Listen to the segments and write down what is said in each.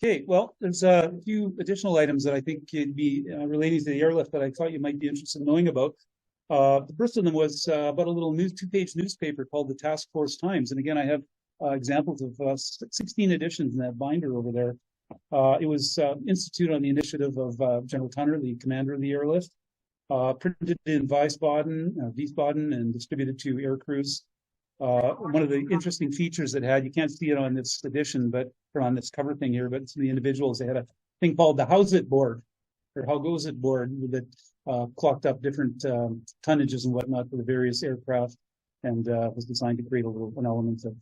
Okay, well, there's a few additional items that I think could be relating to the airlift that I thought you might be interested in knowing about. The first of them was about a little two-page newspaper called the Task Force Times. And again, I have examples of 16 editions in that binder over there. It was instituted on the initiative of General Tunner, the commander of the airlift, printed in Wiesbaden, and distributed to air crews. One of the interesting features it had, you can't see it on this edition, or on this cover thing here, but some of the individuals, they had a thing called the How's It board, or How Goes It board, that clocked up different tonnages and whatnot for the various aircraft, and was designed to create an element of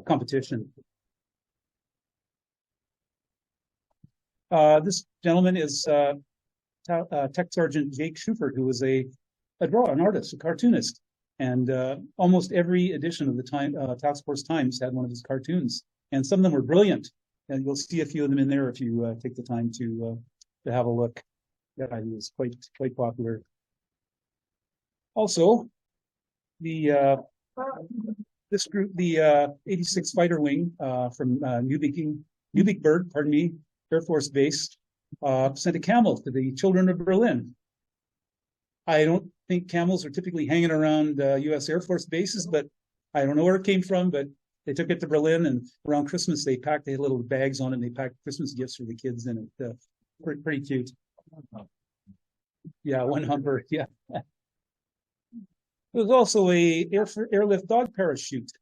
competition. This gentleman is Tech Sergeant Jake Schufert, who was an artist, a cartoonist. And almost every edition of the Task Force Times had one of his cartoons, and some of them were brilliant. And you'll see a few of them in there if you take the time to have a look. Yeah, he was quite popular. Also, this group, the 86th Fighter Wing from Neubickburg, Air Force Base, sent a camel to the children of Berlin. I don't think camels are typically hanging around U.S. Air Force bases, but I don't know where it came from, but they took it to Berlin, and around Christmas, they had little bags on it, and they packed Christmas gifts for the kids in it. Pretty cute. Yeah, one humper, yeah. There was also a airlift dog parachute.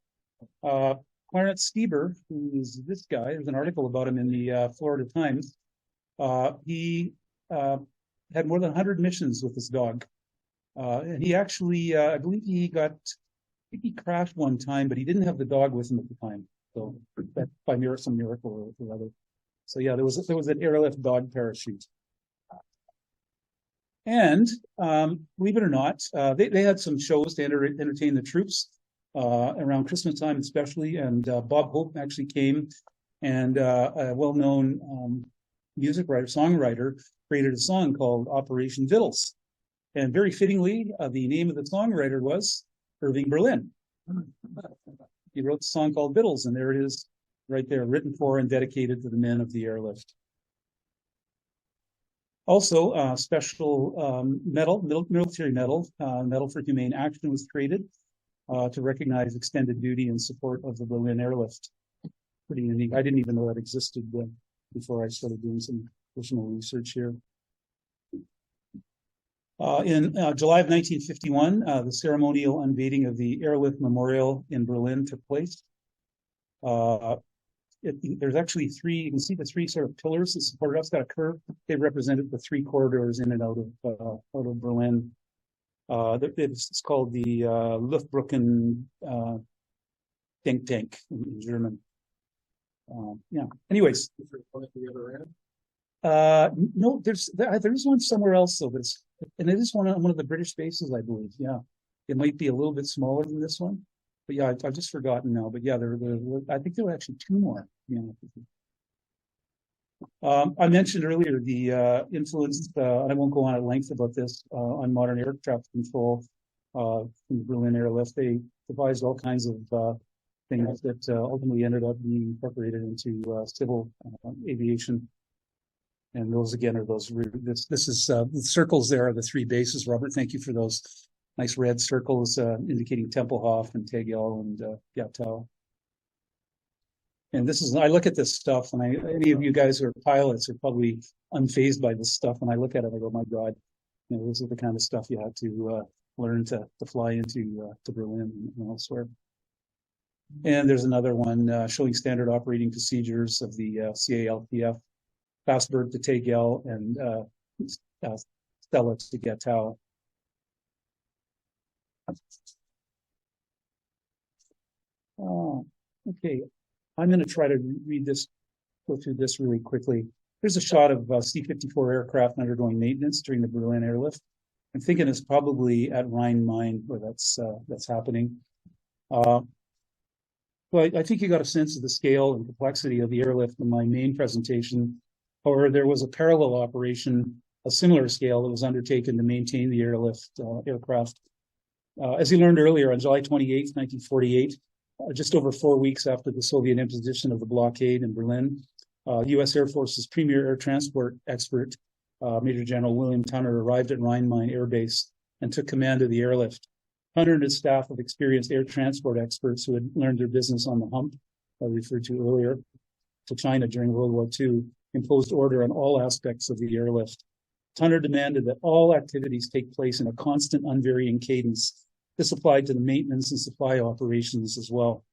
Clarence Stieber, who is this guy, there's an article about him in the Florida Times. He had more than 100 missions with this dog. And he actually, I believe he crashed one time, but he didn't have the dog with him at the time. So that by some miracle or other. So yeah, there was an airlift dog parachute. And believe it or not, they had some shows to entertain the troops around Christmas time especially. And Bob Hope actually came, and a well-known songwriter, created a song called Operation Vittles. And very fittingly, the name of the songwriter was Irving Berlin. He wrote a song called Vittles, and there it is right there, written for and dedicated to the men of the airlift. Also, special military medal for humane action was created to recognize extended duty in support of the Berlin Airlift. Pretty unique. I didn't even know that existed before I started doing some additional research here. In July of 1951, the ceremonial unveiling of the Airlift Memorial in Berlin took place. There's actually three, you can see the three sort of pillars that support it. It's got a curve. They represented the three corridors in and out of Berlin. It's called the Luftbrücken Denk Tank in German. Yeah. Anyways. No, there's one somewhere else though, and it is one of the British bases, I believe. Yeah, it might be a little bit smaller than this one, but yeah, I've just forgotten now. But yeah, I think there were actually two more. Yeah. I mentioned earlier the influence, and I won't go on at length about this, on modern air traffic control from the Berlin Airlift. They devised all kinds of things that ultimately ended up being incorporated into civil aviation. And those again are this is the circles there are the three bases. Robert, thank you for those nice red circles indicating Tempelhof and Tegel and Gatow. And I look at this stuff, and any of you guys who are pilots are probably unfazed by this stuff. When I look at it, I go, my God, this is the kind of stuff you had to learn to fly into to Berlin and elsewhere. And there's another one showing standard operating procedures of the CALPF. Fastberg to Tegel and Stella to Gatow. Okay, I'm going to try to go through this really quickly. Here's a shot of C-54 aircraft undergoing maintenance during the Berlin Airlift. I'm thinking it's probably at Rhine-Main where that's happening. Well, I think you got a sense of the scale and complexity of the airlift in my main presentation. However, there was a parallel operation, a similar scale, that was undertaken to maintain the airlift aircraft. As you learned earlier, on July 28, 1948, just over 4 weeks after the Soviet imposition of the blockade in Berlin, U.S. Air Force's premier air transport expert, Major General William Tunner, arrived at Rhein-Main Air Base and took command of the airlift. Tunner and his staff of experienced air transport experts who had learned their business on the hump, I referred to earlier, to China during World War II, imposed order on all aspects of the airlift. Tunner demanded that all activities take place in a constant, unvarying cadence. This applied to the maintenance and supply operations as well.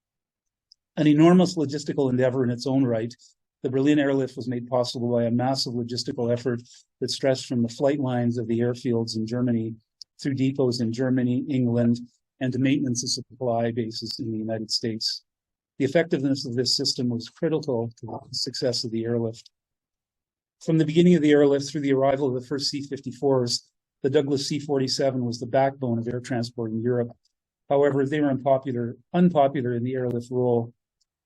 An enormous logistical endeavor in its own right, the Berlin Airlift was made possible by a massive logistical effort that stretched from the flight lines of the airfields in Germany through depots in Germany, England, and to maintenance and supply bases in the United States. The effectiveness of this system was critical to the success of the airlift. From the beginning of the airlift through the arrival of the first C-54s, the Douglas C-47 was the backbone of air transport in Europe. However, they were unpopular in the airlift role.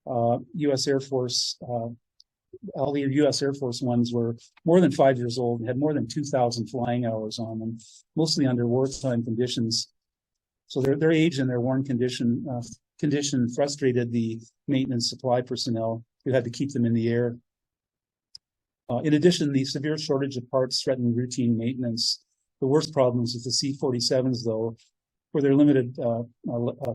U.S. Air Force, all the U.S. Air Force ones were more than 5 years old and had more than 2,000 flying hours on them, mostly under wartime conditions. So their age and their worn condition frustrated the maintenance supply personnel who had to keep them in the air. In addition, the severe shortage of parts threatened routine maintenance. The worst problems with the C-47s, though, were their limited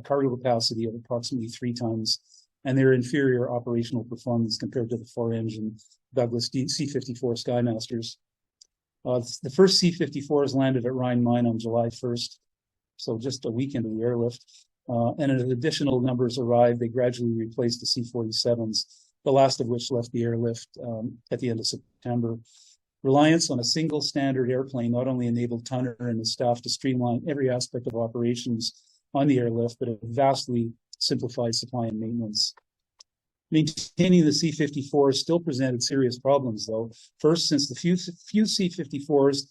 cargo capacity of approximately 3 tons and their inferior operational performance compared to the 4-engine Douglas C-54 Skymasters. The first C-54s landed at Rhein-Main on July 1st, so just a week into the airlift, and as additional numbers arrived, they gradually replaced the C-47s, the last of which left the airlift at the end of September. Reliance on a single standard airplane not only enabled Tunner and his staff to streamline every aspect of operations on the airlift, but it vastly simplified supply and maintenance. Maintaining the C-54s still presented serious problems, though. First, since the few C-54s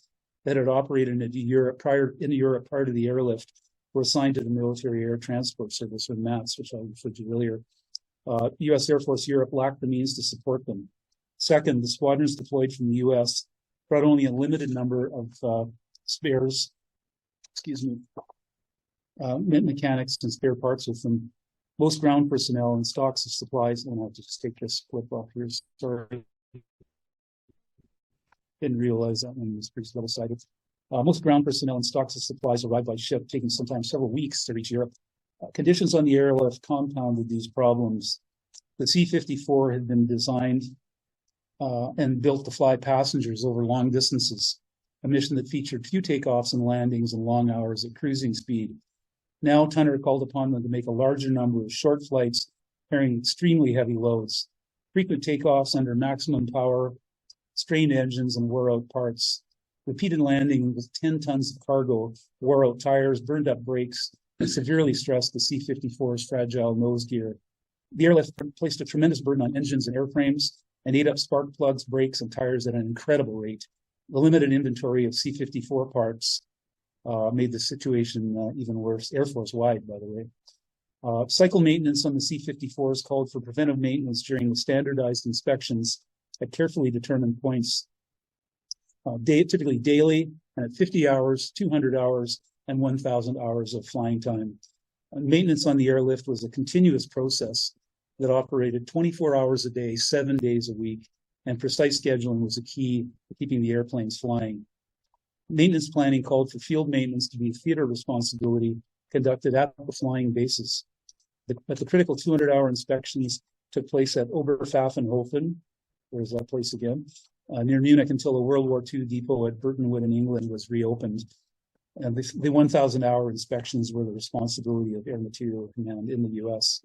that had operated in Europe prior to the airlift were assigned to the Military Air Transport Service, or MATS, which I referred to earlier, U.S. Air Force Europe lacked the means to support them. Second, the squadrons deployed from the U.S. brought only a limited number of spares, mechanics and spare parts with them. Most ground personnel and stocks of supplies, and I'll just take this clip off here, sorry. Didn't realize that one was pretty double-sided. Most ground personnel and stocks of supplies arrived by ship, taking sometimes several weeks to reach Europe. Conditions on the airlift compounded these problems. The C-54 had been designed and built to fly passengers over long distances, a mission that featured few takeoffs and landings and long hours at cruising speed. Now Tunner called upon them to make a larger number of short flights carrying extremely heavy loads, frequent takeoffs under maximum power, strained engines, and wore-out parts. Repeated landing with 10 tons of cargo, wore-out tires, burned up brakes, and severely stressed the C-54's fragile nose gear. The airlift placed a tremendous burden on engines and airframes and ate up spark plugs, brakes, and tires at an incredible rate. The limited inventory of C-54 parts made the situation even worse, Air Force-wide, by the way. Cycle maintenance on the C-54s called for preventive maintenance during the standardized inspections at carefully determined points, typically daily and at 50 hours, 200 hours, and 1,000 hours of flying time. Maintenance on the airlift was a continuous process that operated 24 hours a day, 7 days a week, and precise scheduling was a key to keeping the airplanes flying. Maintenance planning called for field maintenance to be theater responsibility conducted at the flying bases. But the critical 200-hour inspections took place at Oberpfaffenhofen, where's that place again, near Munich, until the World War II depot at Burtonwood in England was reopened. And the 1,000-hour inspections were the responsibility of Air Material Command in the U.S.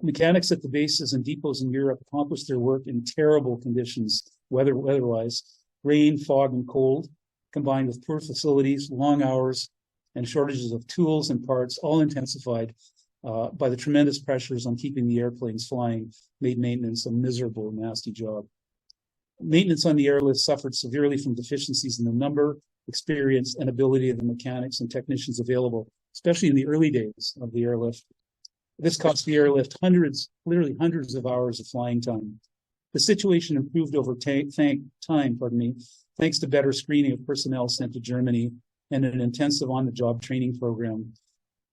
Mechanics at the bases and depots in Europe accomplished their work in terrible conditions, weather-wise, rain, fog, and cold, combined with poor facilities, long hours, and shortages of tools and parts, all intensified by the tremendous pressures on keeping the airplanes flying, made maintenance a miserable, nasty job. Maintenance on the airlift suffered severely from deficiencies in the number, experience, and ability of the mechanics and technicians available, especially in the early days of the airlift. This cost the airlift literally hundreds of hours of flying time. The situation improved over time, thanks to better screening of personnel sent to Germany and an intensive on-the-job training program.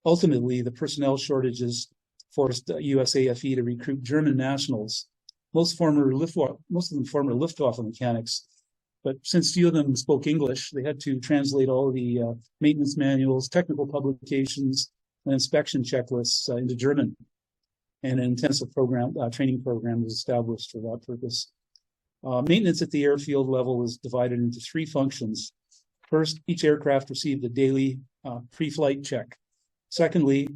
Ultimately, the personnel shortages forced USAFE to recruit German nationals most of them former liftoff mechanics. But since few of them spoke English, they had to translate all the maintenance manuals, technical publications, and inspection checklists into German. And an intensive training program was established for that purpose. Maintenance at the airfield level was divided into three functions. First, each aircraft received a daily pre-flight check. Secondly,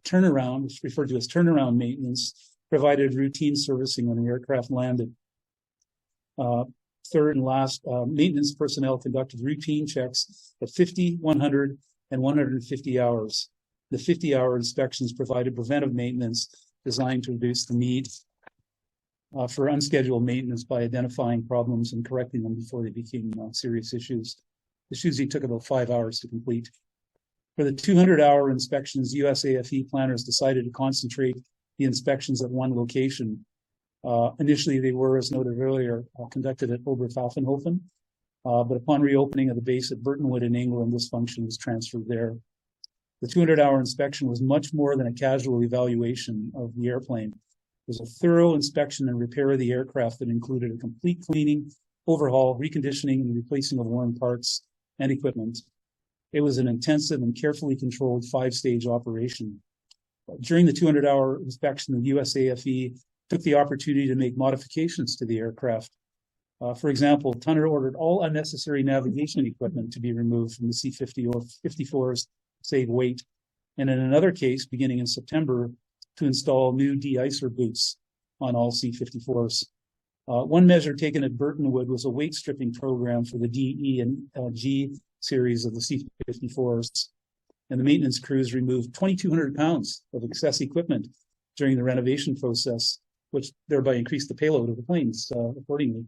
turnaround, which is referred to as turnaround maintenance, provided routine servicing when the aircraft landed. Third and last, maintenance personnel conducted routine checks at 50, 100, and 150 hours. The 50-hour inspections provided preventive maintenance designed to reduce the need for unscheduled maintenance by identifying problems and correcting them before they became serious issues. This usually took about 5 hours to complete. For the 200-hour inspections, USAFE planners decided to concentrate the inspections at one location. Initially, they were, as noted earlier, conducted at Oberpfaffenhofen, but upon reopening of the base at Burtonwood in England, this function was transferred there. The 200-hour inspection was much more than a casual evaluation of the airplane. It was a thorough inspection and repair of the aircraft that included a complete cleaning, overhaul, reconditioning, and replacing of worn parts and equipment. It was an intensive and carefully controlled 5-stage operation. During the 200-hour inspection, the USAFE took the opportunity to make modifications to the aircraft. For example, Tunner ordered all unnecessary navigation equipment to be removed from the C-50 or 54s to save weight. And in another case, beginning in September, to install new de-icer boots on all C-54s. One measure taken at Burtonwood was a weight stripping program for the D, E, and G series of the C-54s. And the maintenance crews removed 2,200 pounds of excess equipment during the renovation process, which thereby increased the payload of the planes accordingly.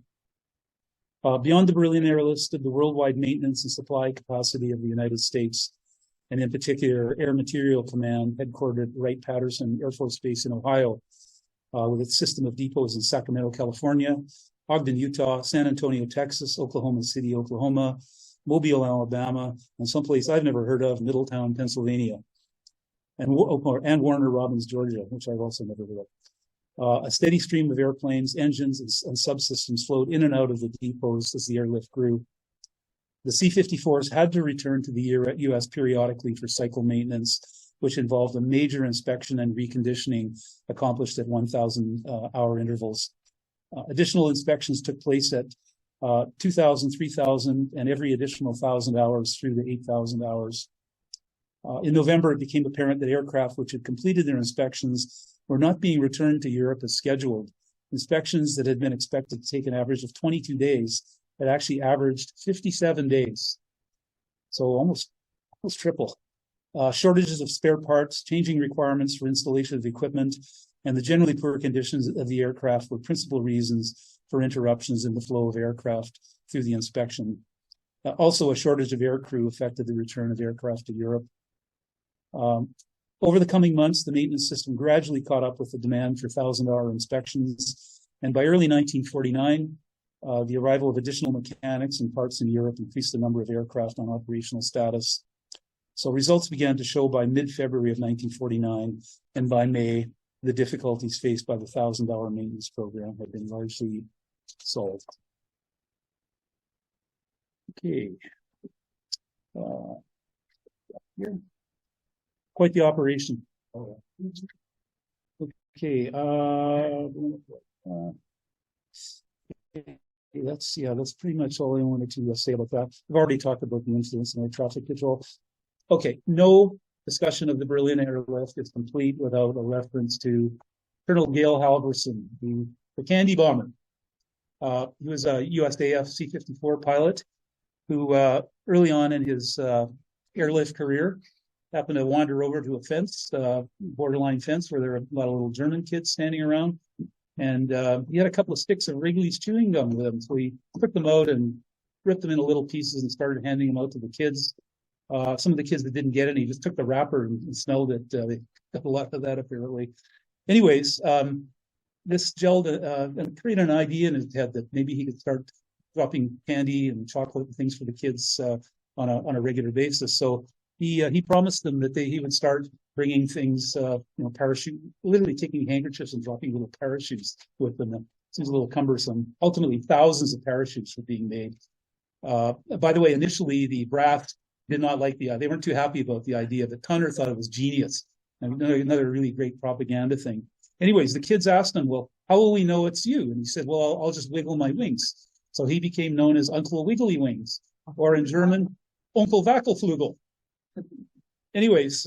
Beyond the Berlin Airlift stood the worldwide maintenance and supply capacity of the United States, and in particular, Air Material Command, headquartered at Wright-Patterson Air Force Base in Ohio, with its system of depots in Sacramento, California, Ogden, Utah, San Antonio, Texas, Oklahoma City, Oklahoma, Mobile, Alabama, and someplace I've never heard of, Middletown, Pennsylvania, and Warner Robins, Georgia, which I've also never heard of. A steady stream of airplanes, engines, and subsystems flowed in and out of the depots as the airlift grew. The C-54s had to return to the U.S. periodically for cycle maintenance, which involved a major inspection and reconditioning accomplished at 1,000-hour intervals. Additional inspections took place at 2,000, 3,000, and every additional 1,000 hours through the 8,000 hours. In November, it became apparent that aircraft which had completed their inspections were not being returned to Europe as scheduled. Inspections that had been expected to take an average of 22 days had actually averaged 57 days. So almost triple. Shortages of spare parts, changing requirements for installation of equipment, and the generally poor conditions of the aircraft were principal reasons for interruptions in the flow of aircraft through the inspection. Also, a shortage of aircrew affected the return of aircraft to Europe. Over the coming months, the maintenance system gradually caught up with the demand for 1,000-hour inspections, and by early 1949, the arrival of additional mechanics and parts in Europe increased the number of aircraft on operational status. So results began to show by mid-February of 1949, and by May, the difficulties faced by the 1,000-hour maintenance program had been largely solved. Okay. Here. Quite the operation. Okay. That's pretty much all I wanted to say about that. I've already talked about the incidents and air traffic control. Okay, no discussion of the Berlin Airlift is complete without a reference to Colonel Gail Halverson, the Candy Bomber. He was a USAF C-54 pilot who early on in his airlift career happened to wander over to a fence, borderline fence, where there were a lot of little German kids standing around. And he had a couple of sticks of Wrigley's chewing gum with him. So he took them out and ripped them into little pieces and started handing them out to the kids. Some of the kids that didn't get any just took the wrapper and smelled it. They got a lot of that apparently. Anyways, this gelled and created an idea in his head that maybe he could start dropping candy and chocolate and things for the kids on a regular basis. So he promised them that he would start bringing things, parachute, literally taking handkerchiefs and dropping little parachutes with them. seems a little cumbersome. Ultimately, thousands of parachutes were being made. By the way, initially, the brass did not like they weren't too happy about the idea. The Tunner thought it was genius. Another really great propaganda thing. Anyways, the kids asked him, well, how will we know it's you? And he said, well, I'll just wiggle my wings. So he became known as Uncle Wiggly Wings, or in German, Onkel Wackelflügel. Anyways,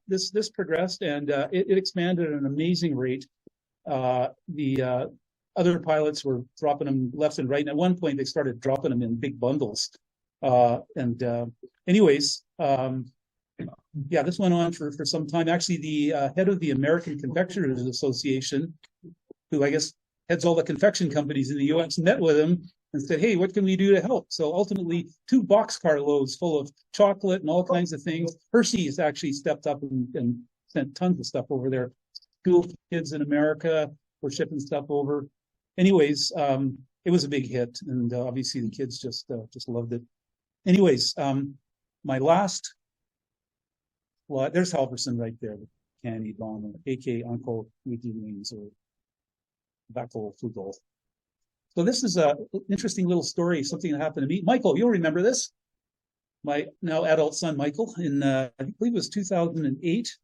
this progressed, and it expanded at an amazing rate. The other pilots were dropping them left and right. And at one point, they started dropping them in big bundles. Anyways, yeah, this went on for some time. Actually, the head of the American Confectioners Association, who I guess heads all the confection companies in the U.S., met with him and said, hey, what can we do to help? So ultimately, 2 boxcar loads full of chocolate and all kinds of things. Hershey's actually stepped up and sent tons of stuff over there. School kids in America were shipping stuff over. Anyways, it was a big hit, and obviously the kids just loved it. Anyways, my last, well, there's Halverson right there, the candy bomber, aka Uncle Wiggly Wings, or Wackelflügel. So this is an interesting little story, something that happened to me. Michael, you'll remember this. My now adult son, Michael, in I believe it was 2008,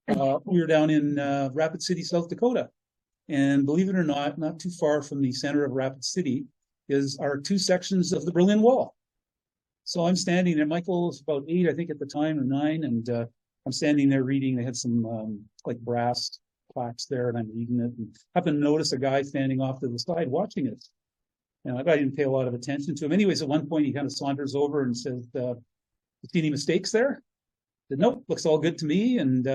we were down in Rapid City, South Dakota. And believe it or not too far from the center of Rapid City is our 2 sections of the Berlin Wall. So I'm standing there. Michael was about 8, I think, at the time, or 9, and I'm standing there reading. They had some like brass plaques there, and I'm reading it, and happened to notice a guy standing off to the side watching it. And I didn't pay a lot of attention to him. Anyways, at one point he kind of saunters over and says, "See any mistakes there?" I said, "Nope, looks all good to me." And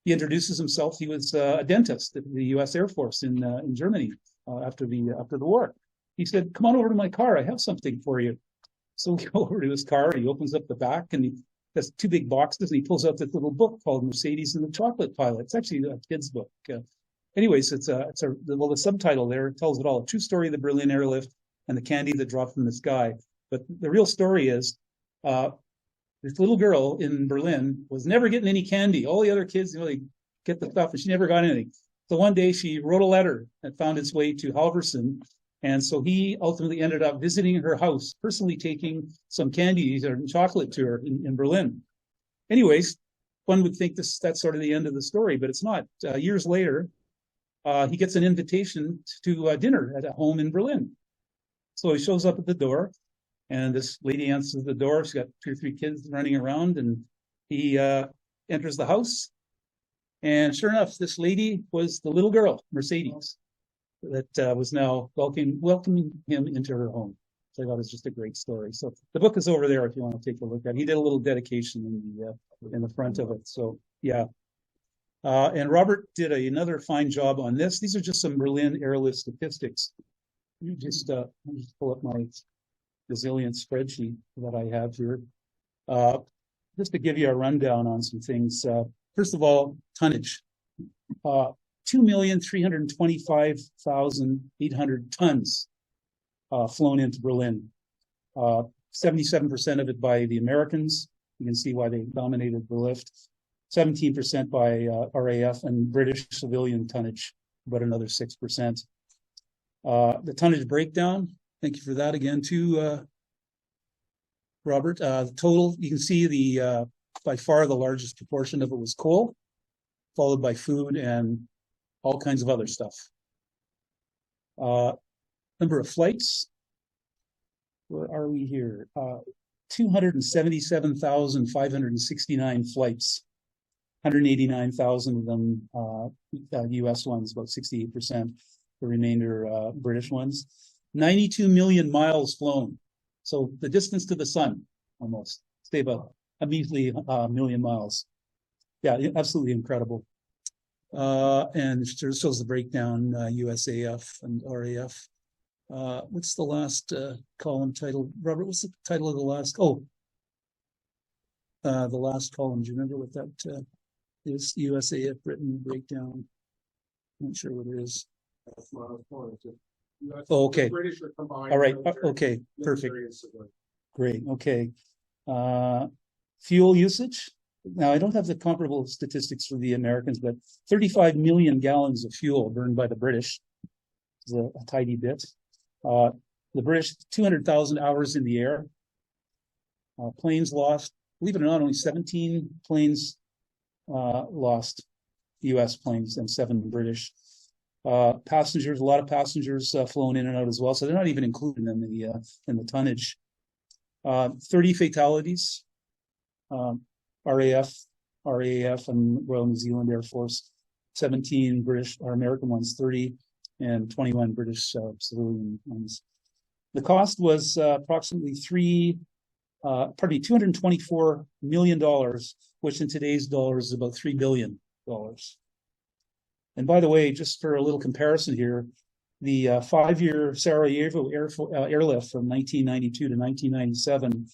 he introduces himself. He was a dentist at the U.S. Air Force in Germany after the war. He said, "Come on over to my car. I have something for you." So we go over to his car, and he opens up the back, and he has 2 big boxes, and he pulls out this little book called Mercedes and the Chocolate Pilot. It's actually a kid's book. Anyways, the subtitle there tells it all. A true story of the Berlin Airlift and the candy that dropped from the sky. But the real story is this little girl in Berlin was never getting any candy. All the other kids, they get the stuff, and she never got anything. So one day she wrote a letter that found its way to Halverson. And so he ultimately ended up visiting her house, personally taking some candies or chocolate to her in Berlin. Anyways, one would think that's sort of the end of the story, but it's not. Years later, he gets an invitation to dinner at a home in Berlin. So he shows up at the door, and this lady answers the door. She's got 2 or 3 kids running around, and he enters the house. And sure enough, this lady was the little girl, Mercedes, that was now welcoming him into her home. So I thought it was just a great story. So the book is over there if you want to take a look at it. He did a little dedication in the front of it. So yeah. And Robert did another fine job on this. These are just some Berlin Airlift statistics. I'll just pull up my gazillion spreadsheet that I have here. Just to give you a rundown on some things. First of all, tonnage. 2,325,800 tons flown into Berlin. 77% of it by the Americans. You can see why they dominated the lift. 17% by RAF, and British civilian tonnage, about another 6%. The tonnage breakdown, thank you for that again too, Robert. The total, you can see by far the largest proportion of it was coal, followed by food and all kinds of other stuff. Number of flights, where are we here? 277,569 flights, 189,000 of them US ones, about 68%. The remainder British ones. 92 million miles flown. So the distance to the sun, almost. Stay about a measly million miles. Yeah, absolutely incredible. And it shows the breakdown, USAF and RAF. What's the last column title? Robert, what's the title of the last? The last column. Do you remember what that is? USAF Britain breakdown. I'm not sure what it is. Oh, okay. All right. Okay. Perfect. Great. Okay. Fuel usage. Now, I don't have the comparable statistics for the Americans, but 35 million gallons of fuel burned by the British. is a tidy bit. The British, 200,000 hours in the air. Planes lost, believe it or not, only 17 planes lost, U.S. planes, and 7 British. Passengers, a lot of passengers flown in and out as well, so they're not even included in the tonnage. 30 fatalities. RAF, and Royal New Zealand Air Force, 17 British or American ones, 30, and 21 British civilian ones. The cost was approximately $224 million, which in today's dollars is about $3 billion. And by the way, just for a little comparison here, the 5-year Sarajevo airlift from 1992 to 1997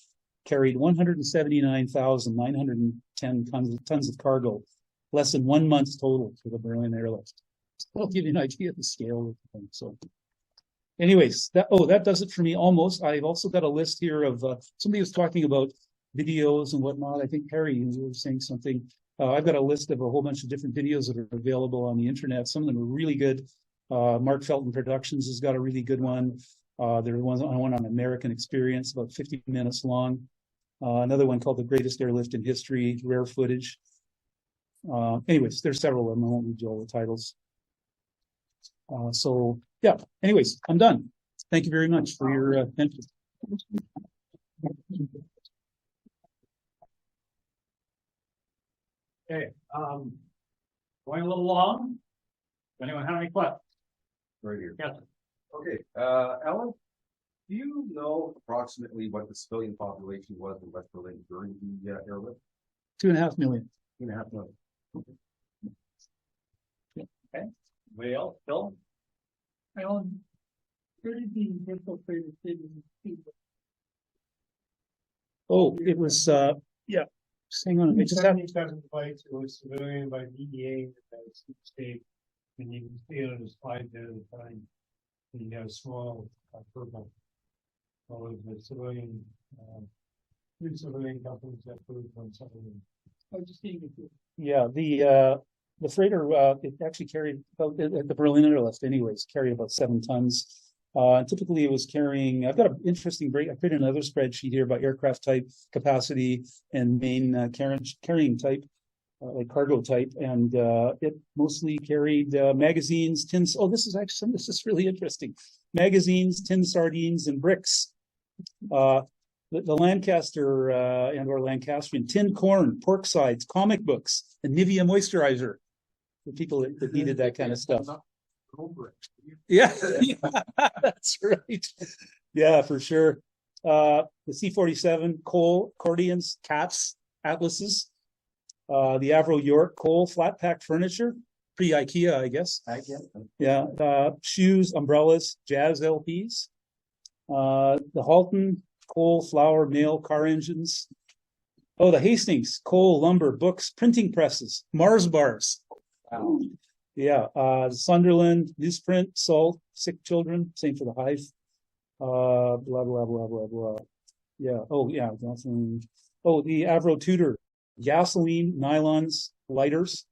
carried 179,910 tons of cargo, less than 1 month total for the Berlin Airlift. So that'll give you an idea of the scale of the thing. So anyways, that does it for me almost. I've also got a list here of, somebody was talking about videos and whatnot. I think Harry, you were saying something. I've got a list of a whole bunch of different videos that are available on the internet. Some of them are really good. Mark Felton Productions has got a really good one. There's one on American Experience, about 50 minutes long. Another one called The Greatest Airlift in History, rare footage. Anyways, there's several of them. I won't read you all the titles. So yeah, anyways, I'm done. Thank you very much for your attention. Okay, going a little long. Does anyone have any questions? Right here. Yes. Okay, Alan, do you know approximately what the civilian population was in West Berlin during the airlift? 2.5 million. 2.5 million. Okay. Anybody else? Bill? Alan, where did the infiltrated people? Oh, it was yeah. Just hang on. I just have 77 flights. It was civilian by DEA and state, and you can see it on the slide there at the time. And you have small purple. Well, it was a civilian, 2 civilian companies that flew from something. I was just seeing it. Yeah, the freighter it actually carried at the Berlin Airlift, anyways, carried about 7 tons. Typically, it was carrying. I've got an interesting break. I created another spreadsheet here about aircraft type, capacity, and main carrying type, like cargo type, and it mostly carried magazines, tins. Oh, this is really interesting. Magazines, tin sardines, and bricks. The Lancaster and/or Lancastrian tinned corn, pork sides, comic books, and Nivea moisturizer for people that needed that kind of stuff. Yeah, that's right. Yeah, for sure. The C-47 coal, accordions, caps, atlases. The Avro York coal, flat pack furniture, pre-IKEA, I guess. Yeah. Shoes, umbrellas, jazz LPs. The Halton coal, flour, mail, car engines. Oh, the Hastings coal, lumber, books, printing presses, Mars bars. Wow. Yeah, Sunderland, newsprint, salt, sick children, same for the Hive. Blah, blah, blah, blah, blah. Yeah, oh, yeah, definitely. Oh, the Avro Tudor, gasoline, nylons, lighters,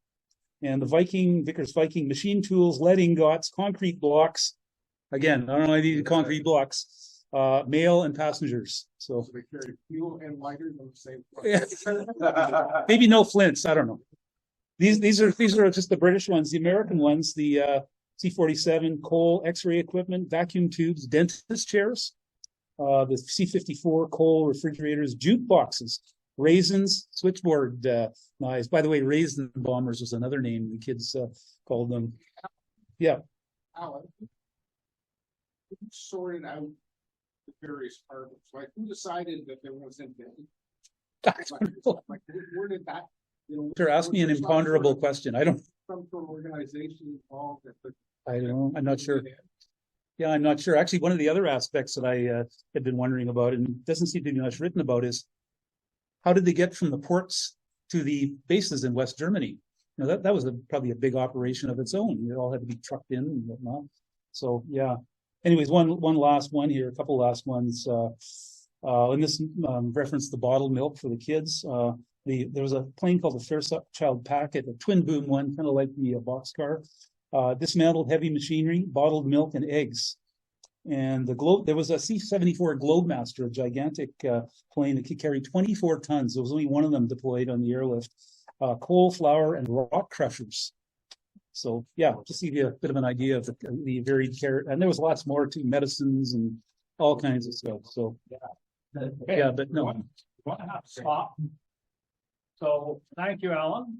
and the Vickers Viking machine tools, lead ingots, concrete blocks. Again, I don't know, I needed concrete blocks, mail and passengers. So they carry fuel and lighters on the same yeah. Maybe no flints, I don't know. These are just the British ones. The American ones, the C-47 coal, X-ray equipment, vacuum tubes, dentist chairs, the C-54 coal refrigerators, jute boxes, raisins, switchboard knives. By the way, raisin bombers was another name the kids called them. Yeah. Alan, who sorted out the various parts? Like, who decided that there wasn't any? Where did that? Sure, ask me an imponderable question. I don't. Some sort of organization involved. I don't know. I'm not sure. Yeah, I'm not sure. Actually, one of the other aspects that I had been wondering about, and doesn't seem to be much written about, is how did they get from the ports to the bases in West Germany? You know, that was probably a big operation of its own. It all had to be trucked in and whatnot. So yeah. Anyways, one last one here. A couple last ones. And this referenced the bottled milk for the kids. There was a plane called the Fairchild Packet, a twin boom one, kind of like the boxcar. dismantled heavy machinery, bottled milk, and eggs. And there was a C-74 Globemaster, a gigantic plane that could carry 24 tons. There was only one of them deployed on the airlift. Coal, flour, and rock crushers. So yeah, just to give you a bit of an idea of the varied care. And there was lots more too, medicines and all kinds of stuff. So Okay. yeah, but no. Want to have to stop. So thank you, Alan.